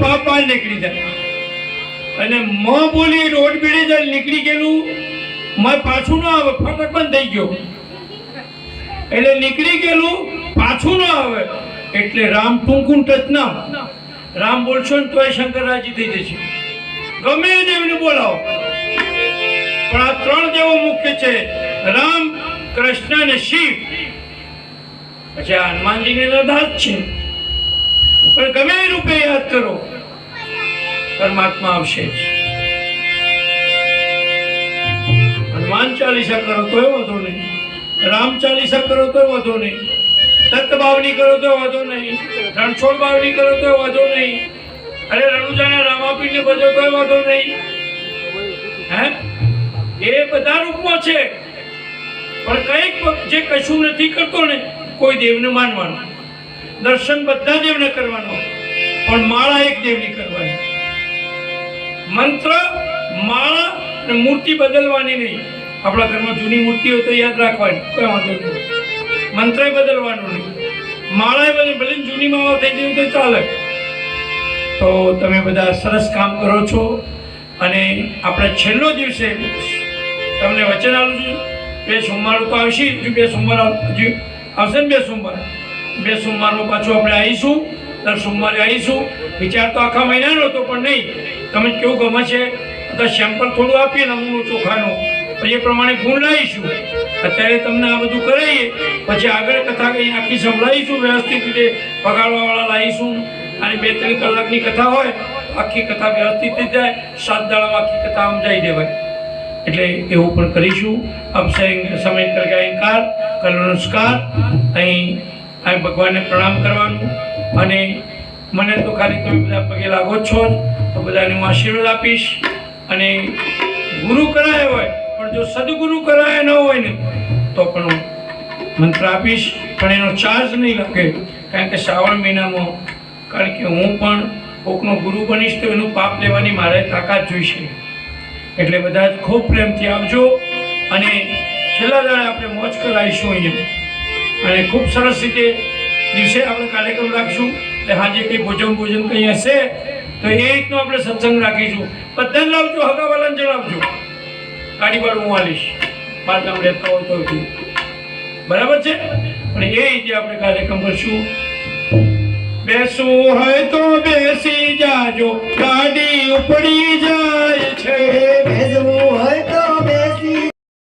પાપ બહાર નીકળી જાય અને મ બોલી રોડ બીડી જાય નીકળી ગયેલું માં પાછું ન આવે, ફાટક બંધ થઈ ગયો એટલે નીકળી ગયેલું પાછું ન આવે એટલે રામ ટૂંકું ટચ ના રામ બોલશો ને તોય શંકર રાજી થઈ જશે. ગમે દેવને બોલાવો પણ આ ત્રણ દેવો મુખ્ય છે, રામ, કૃષ્ણ અને શિવ. પછી હનુમાનજીને દાસ છે પણ ગમે એ રૂપે યાદ કરો પરમાત્મા આવશે જ. હનુમાન ચાલીસા કરો તો વાંધો નહીં, રામ ચાલીસા કરો તો વાંધો નહીં, દત્ત બાવની કરો તો વાંધો નહીં, રણછોડ બાવની કરો તો વાંધો નહીં, અરે રણુજાના રામાપીરને ભજો તો વાંધો નહીં. હે એ બધા રૂપમાં છે પણ કઈક જે કશું નથી કરતો ને કોઈ દેવને માનવાનો, દર્શન બધા દેવને કરવાનો પણ માળા એક દેવની કરવાની. મંત્ર, માળા અને મૂર્તિ બદલવાની નહીં. આપણા ઘરમાં જૂની મૂર્તિ હોય તો યાદ રાખવાની, કોઈ વાંધો નહીં. મંત્ર બદલવાનું નહીં, માળા બદલ ભલે જૂની માળા થઈ ગઈ તો ચાલે. તો તમે બધા સરસ કામ કરો છો અને આપણે છેલ્લો દિવસે તમને વચન આપું છું, 2 સોમવાર તો આવશે, બે સોમવાર હજુ આવશે ને, 2 સોમવાર, 2 સોમવારમાં પાછું આપણે આવીશું, દર સોમવારે આવીશું. વિચાર તો આખા મહિનાનો હતો પણ નહીં, તમે કેવું ગમે છે તો સેમ્પલ થોડું આપીએ નમૂનો ચોખાનું, પછી એ પ્રમાણે ગુણ લાવીશું. અત્યારે તમને આ બધું કરાવીએ પછી આગળ કથા કંઈ આખી સંભળાવીશું, વ્યવસ્થિત રીતે પગારવાવાળા લાવીશું અને 2-3 કલાકની કથા હોય આખી કથા વ્યવસ્થિત થઈ જાય, 7 દાડામાં આખી કથા સમજાવી દેવાય. એટલે એવું પણ કરીશું. સમય કર ગાયકાર કર નમસ્કાર. અહીં ભગવાનને પ્રણામ કરવાનું અને મને તો ખાલી તમે બધા પગે લાગો છો તો બધાને હું આશીર્વાદ આપીશ. અને ગુરુ કરાયા હોય પણ જો સદગુરુ કરાયા ન હોય ને તો પણ હું મંત્ર આપીશ, પણ એનો ચાર્જ નહીં લાગે કારણ કે શ્રાવણ મહિનામાં, કારણ કે હું પણ કોકનો ગુરુ બનીશ તો એનું પાપ લેવાની મારે તાકાત જોઈશે. એટલે બધા જ ખૂબ પ્રેમથી આવજો અને છેલ્લા દાડે આપણે મોજ કરાવીશું અહીંયા અને ખૂબ સરસ રીતે દિવસે આપણે કાર્યક્રમ રાખીશું. એટલે હાજે કંઈ ભોજન કંઈ હશે તો એ રીતનો આપણે સત્સંગ રાખીશું. બધાને લાવજો, હગાવાલાને જણાવજો, ગાડી ભાડું હું આલીશ, બાર ગામ રહેતા હોય તો બરાબર છે. પણ એ રીતે આપણે કાર્યક્રમ કરશું. બેસવું હોય તો બેસી જાજો, ગાડી ઉપડી જાય છે.